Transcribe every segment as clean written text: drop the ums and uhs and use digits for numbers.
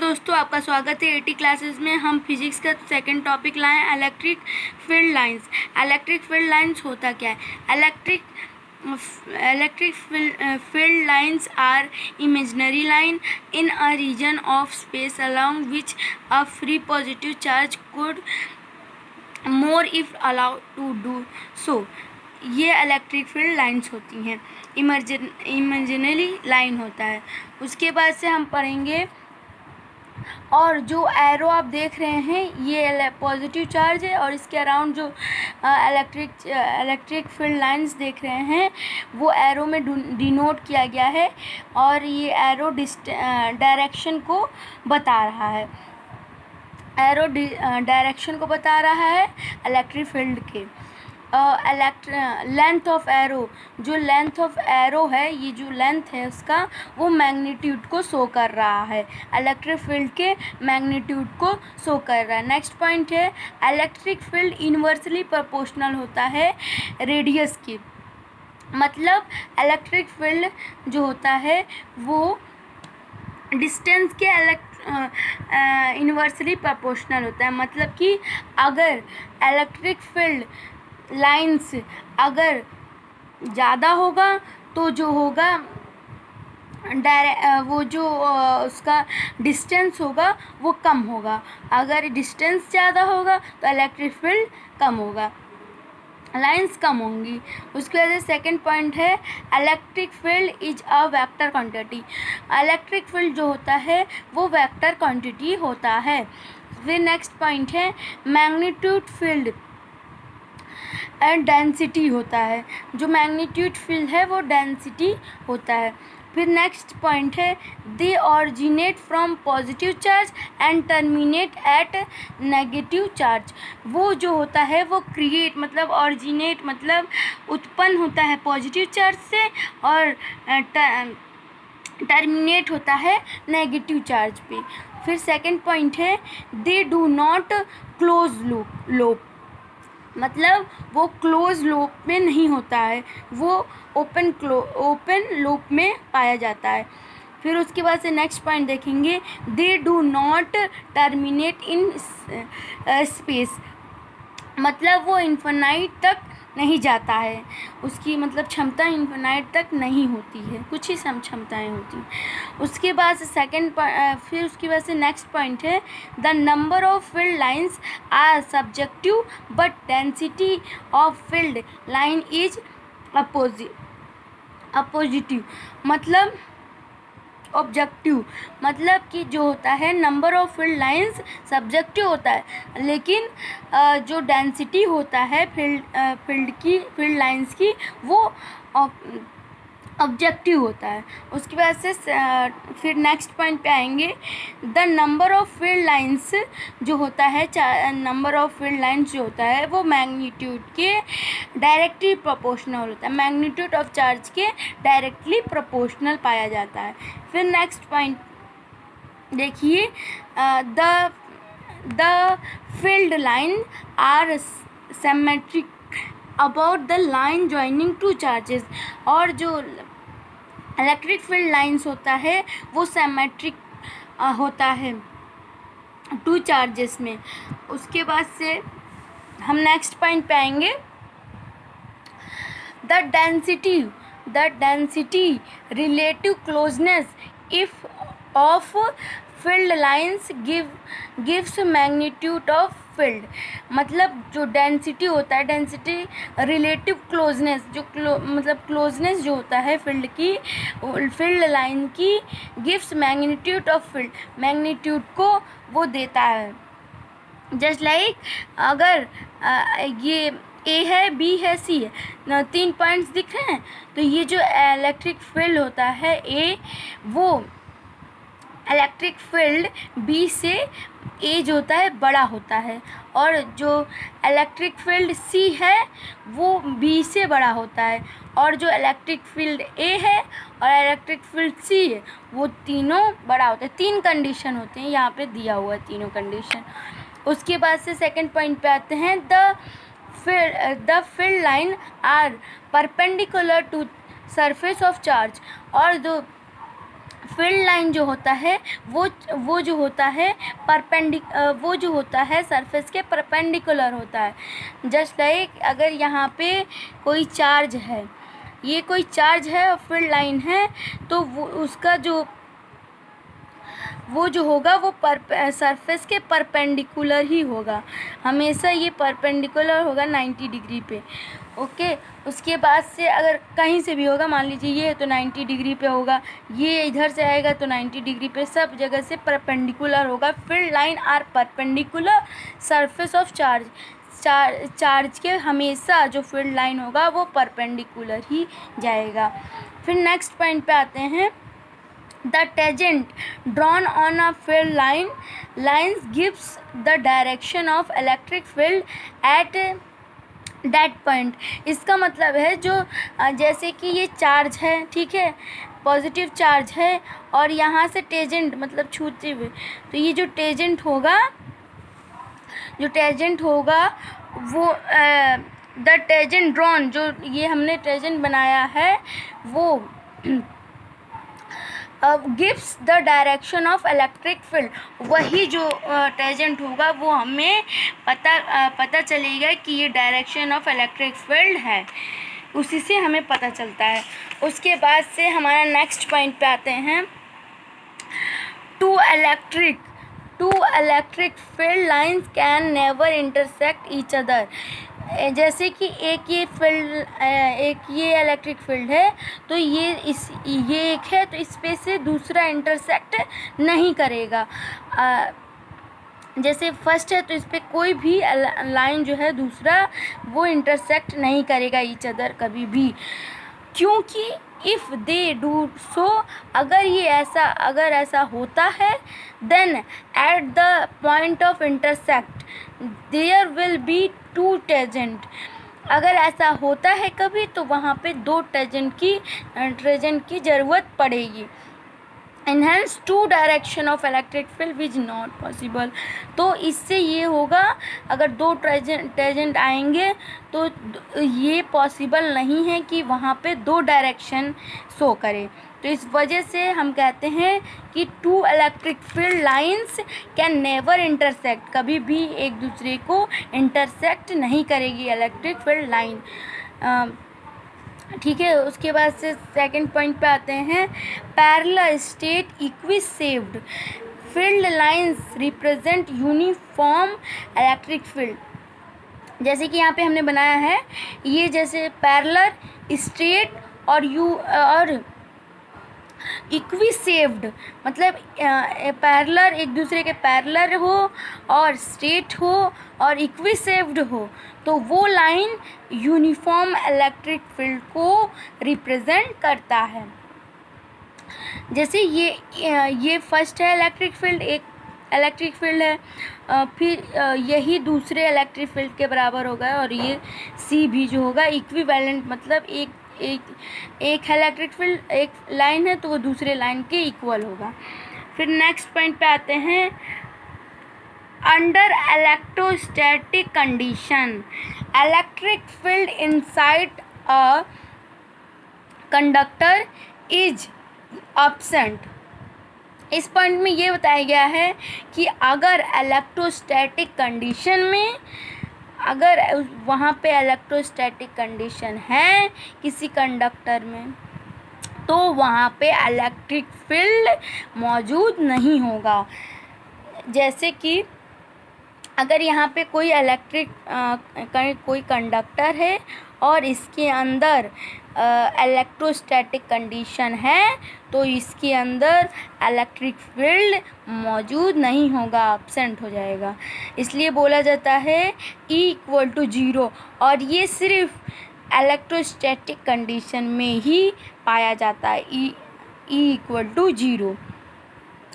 दोस्तों, आपका स्वागत है एटी क्लासेस में। हम फिजिक्स का सेकंड टॉपिक लाए हैं, electric field lines. Electric field lines होता क्या है? Electric field lines are imaginary line in a region of space along which a free positive charge could more if allowed to do so। ये electric field lines होती हैं, imaginary line होता है। उसके बाद से हम पढ़ेंगे, और जो एरो आप देख रहे हैं ये पॉजिटिव चार्ज है, और इसके अराउंड जो इलेक्ट्रिक फील्ड लाइंस देख रहे हैं वो एरो में डिनोट किया गया है, और ये एरो डायरेक्शन को बता रहा है। एरो डायरेक्शन को बता रहा है इलेक्ट्रिक फील्ड के। लेंथ ऑफ एरो, जो लेंथ ऑफ एरो है, ये जो लेंथ है उसका, वो मैग्नीट्यूड को शो कर रहा है, इलेक्ट्रिक फील्ड के मैग्नीट्यूड को शो कर रहा है। नेक्स्ट पॉइंट है, इलेक्ट्रिक फील्ड इन्वर्सली प्रोपोर्शनल होता है रेडियस की। मतलब इलेक्ट्रिक फील्ड जो होता है वो डिस्टेंस के इन्वर्सली प्रोपोर्शनल होता है। मतलब कि अगर इलेक्ट्रिक फील्ड लाइंस अगर ज़्यादा होगा तो जो होगा वो जो उसका डिस्टेंस होगा वो कम होगा। अगर डिस्टेंस ज़्यादा होगा तो इलेक्ट्रिक फील्ड कम होगा, लाइंस कम होंगी। उसके वजह से सेकेंड पॉइंट है, electric field is a vector quantity. Electric field जो होता है वो वेक्टर क्वांटिटी होता है। फिर नेक्स्ट पॉइंट है, मैग्नीट्यूड फील्ड एंड डेंसिटी होता है। जो मैग्नीट्यूड फील्ड है वो डेंसिटी होता है। फिर नेक्स्ट पॉइंट है, they originate from positive charge and terminate at negative charge. वो जो होता है वो क्रिएट मतलब ऑरिजिनेट मतलब उत्पन्न होता है पॉजिटिव चार्ज से, और टर्मिनेट होता है नेगेटिव चार्ज पे। फिर सेकंड पॉइंट है, they do not close loop. मतलब वो क्लोज लूप में नहीं होता है, वो ओपन लूप में पाया जाता है। फिर उसके बाद से नेक्स्ट पॉइंट देखेंगे, they do not terminate in space. मतलब वो इन्फिनाइट तक नहीं जाता है, उसकी मतलब क्षमता इन्फिनाइट तक नहीं होती है, कुछ ही क्षमताएँ होती हैं। उसके बाद से फिर उसके बाद से नेक्स्ट पॉइंट है, the number of field lines are subjective but density of field line is a positive. मतलब ऑब्जेक्टिव, मतलब कि जो होता है number of field lines subjective होता है, लेकिन जो डेंसिटी होता है फील्ड लाइंस की वो ऑब्जेक्टिव होता है। उसके बाद से फिर नेक्स्ट पॉइंट पे आएंगे, the number of field lines जो होता है, नंबर ऑफ फील्ड लाइंस जो होता है वो मैग्नीट्यूड के डायरेक्टली प्रोपोर्शनल होता है, मैग्नीट्यूड ऑफ चार्ज के डायरेक्टली प्रोपोर्शनल पाया जाता है। फिर नेक्स्ट पॉइंट देखिए, the field line are symmetric about the line joining two charges. और जो इलेक्ट्रिक फील्ड लाइंस होता है वो सिमेट्रिक होता है टू चार्जेस में। उसके बाद से हम नेक्स्ट पॉइंट पे आएंगे, the density relative closeness if of field lines gives magnitude of field. मतलब जो डेंसिटी होता है, डेंसिटी रिलेटिव क्लोजनेस, मतलब क्लोजनेस जो होता है फील्ड लाइन की, gives magnitude of field, magnitude को वो देता है। जस्ट लाइक अगर ये ए है, बी है, सी है, 3 पॉइंट्स दिख रहे हैं, तो ये जो इलेक्ट्रिक फील्ड होता है ए, वो इलेक्ट्रिक फील्ड बी से ए जो होता है बड़ा होता है, और जो इलेक्ट्रिक फील्ड सी है वो बी से बड़ा होता है, और जो इलेक्ट्रिक फील्ड ए है और इलेक्ट्रिक फील्ड सी है वो तीनों बड़ा होता है। 3 कंडीशन होते हैं, यहाँ पे दिया हुआ है तीनों कंडीशन। उसके बाद से सेकंड पॉइंट पे आते हैं, the field line are perpendicular to surface of charge. और जो फील्ड लाइन जो होता है वो जो होता है वो जो होता है सरफेस के परपेंडिकुलर होता है। जस्ट लाइक अगर यहाँ पे कोई चार्ज है, ये कोई चार्ज है और फील्ड लाइन है, तो वो उसका वो जो होगा वो सरफेस के परपेंडिकुलर ही होगा, हमेशा ये परपेंडिकुलर होगा 90 डिग्री पे। ओके, उसके बाद से अगर कहीं से भी होगा, मान लीजिए ये तो 90 डिग्री पे होगा, ये इधर से आएगा तो 90 डिग्री पे, सब जगह से परपेंडिकुलर होगा। Field line are perpendicular surface of charge के हमेशा जो फील्ड लाइन होगा वो परपेंडिकुलर ही जाएगा। फिर नेक्स्ट पॉइंट पे आते हैं। The tangent drawn on a field lines gives the direction of electric field at that point। इसका मतलब है जो जैसे कि ये चार्ज है, ठीक है, पॉजिटिव चार्ज है और यहाँ से टेंजेंट मतलब छूते हुए, तो ये जो टेंजेंट होगा वो द टेंजेंट ड्रॉन, जो ये हमने टेंजेंट बनाया है वो gives the direction of electric field. वही जो टेंजेंट होगा वो हमें पता चलेगा कि ये डायरेक्शन ऑफ इलेक्ट्रिक फील्ड है, उसी से हमें पता चलता है। उसके बाद से हमारा नेक्स्ट पॉइंट पे आते हैं। Two electric field lines can never intersect each other. जैसे कि एक ये इलेक्ट्रिक फील्ड है, तो ये एक है, तो इस पे से दूसरा इंटरसेक्ट नहीं करेगा। जैसे फर्स्ट है तो इस पे कोई भी लाइन जो है दूसरा वो इंटरसेक्ट नहीं करेगा ईच अदर कभी भी, क्योंकि इफ़ दे डू सो, अगर ऐसा होता है, then at the point of intersect there will be two tangent. अगर ऐसा होता है कभी तो वहाँ पे दो टेंजेंट की ज़रूरत पड़ेगी। And hence two direction of electric field is not possible. तो इससे ये होगा, अगर दो टेंजेंट आएंगे तो ये पॉसिबल नहीं है कि वहाँ पे दो डायरेक्शन शो करे। तो इस वजह से हम कहते हैं कि two electric field lines can never intersect, कभी भी एक दूसरे को इंटरसेक्ट नहीं करेगी इलेक्ट्रिक फील्ड लाइन। ठीक है, उसके बाद से सेकंड पॉइंट पे आते हैं। Parallel straight equispaced field lines represent uniform electric field. जैसे कि यहाँ पे हमने बनाया है, ये जैसे पैरेलल, स्ट्रेट और इक्विसेव्ड, मतलब पैरेलल एक दूसरे के पैरेलल हो और स्ट्रेट हो और इक्विसेव्ड हो, तो वो लाइन यूनिफॉर्म इलेक्ट्रिक फील्ड को रिप्रेजेंट करता है। जैसे ये फर्स्ट है इलेक्ट्रिक फील्ड, एक इलेक्ट्रिक फील्ड है, फिर यही दूसरे इलेक्ट्रिक फील्ड के बराबर होगा, और ये सी भी जो होगा इक्विवेलेंट, मतलब एक इलेक्ट्रिक फील्ड एक लाइन है तो वो दूसरे लाइन के इक्वल होगा। फिर नेक्स्ट पॉइंट पे आते हैं। Under electrostatic condition electric field inside a conductor is absent. इस पॉइंट में ये बताया गया है कि अगर इलेक्ट्रोस्टैटिक कंडीशन में, अगर वहाँ पे इलेक्ट्रोस्टैटिक कंडीशन है किसी कंडक्टर में, तो वहाँ पे इलेक्ट्रिक फील्ड मौजूद नहीं होगा। जैसे कि अगर यहाँ पे कोई कंडक्टर है और इसके अंदर इलेक्ट्रोस्टैटिक कंडीशन है, तो इसके अंदर इलेक्ट्रिक फील्ड मौजूद नहीं होगा, एब्सेंट हो जाएगा। इसलिए बोला जाता है E=0, और ये सिर्फ इलेक्ट्रोस्टैटिक कंडीशन में ही पाया जाता है, E=0।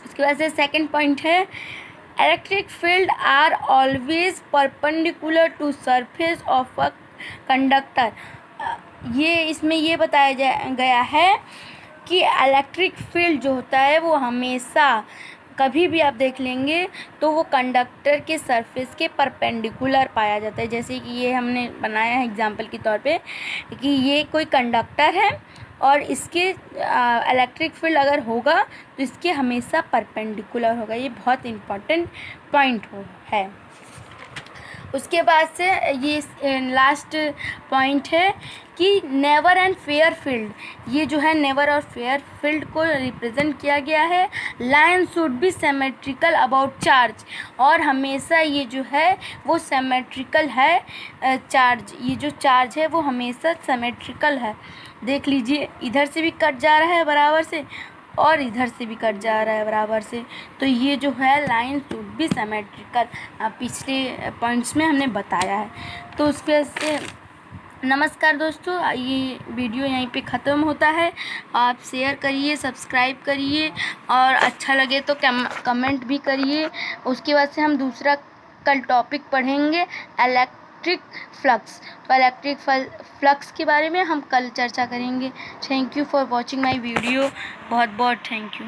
उसके बाद से सेकंड पॉइंट है। Electric field are always perpendicular to surface of a conductor. इसमें ये बताया गया है कि इलेक्ट्रिक फील्ड जो होता है वो हमेशा, कभी भी आप देख लेंगे तो वो कंडक्टर के सरफेस के परपेंडिकुलर पाया जाता है। जैसे कि ये हमने बनाया है एग्जांपल के तौर पे कि ये कोई कंडक्टर है और इसके इलेक्ट्रिक फील्ड अगर होगा तो इसके हमेशा परपेंडिकुलर होगा। ये बहुत इम्पॉर्टेंट पॉइंट है। उसके बाद से ये लास्ट पॉइंट है कि नेवर एंड फेयर फील्ड, ये जो है नेवर और फेयर फील्ड को रिप्रेजेंट किया गया है। Line should be symmetrical about charge, और हमेशा ये जो है वो सिमेट्रिकल है चार्ज, ये जो चार्ज है वो हमेशा सिमेट्रिकल है। देख लीजिए इधर से भी कट जा रहा है बराबर से और इधर से भी कट जा रहा है बराबर से, तो ये जो है लाइन शुड बी सिमेट्रिकल, पिछले पॉइंट्स में हमने बताया है। तो उसकी वजह से नमस्कार दोस्तों, ये वीडियो यहीं पे ख़त्म होता है। आप शेयर करिए, सब्सक्राइब करिए और अच्छा लगे तो कमेंट भी करिए। उसके बाद से हम दूसरा कल टॉपिक पढ़ेंगे इलेक्ट्रिक फ्लक्स, तो इलेक्ट्रिक फ्लक्स के बारे में हम कल चर्चा करेंगे। Thank you for watching my video, बहुत बहुत थैंक यू।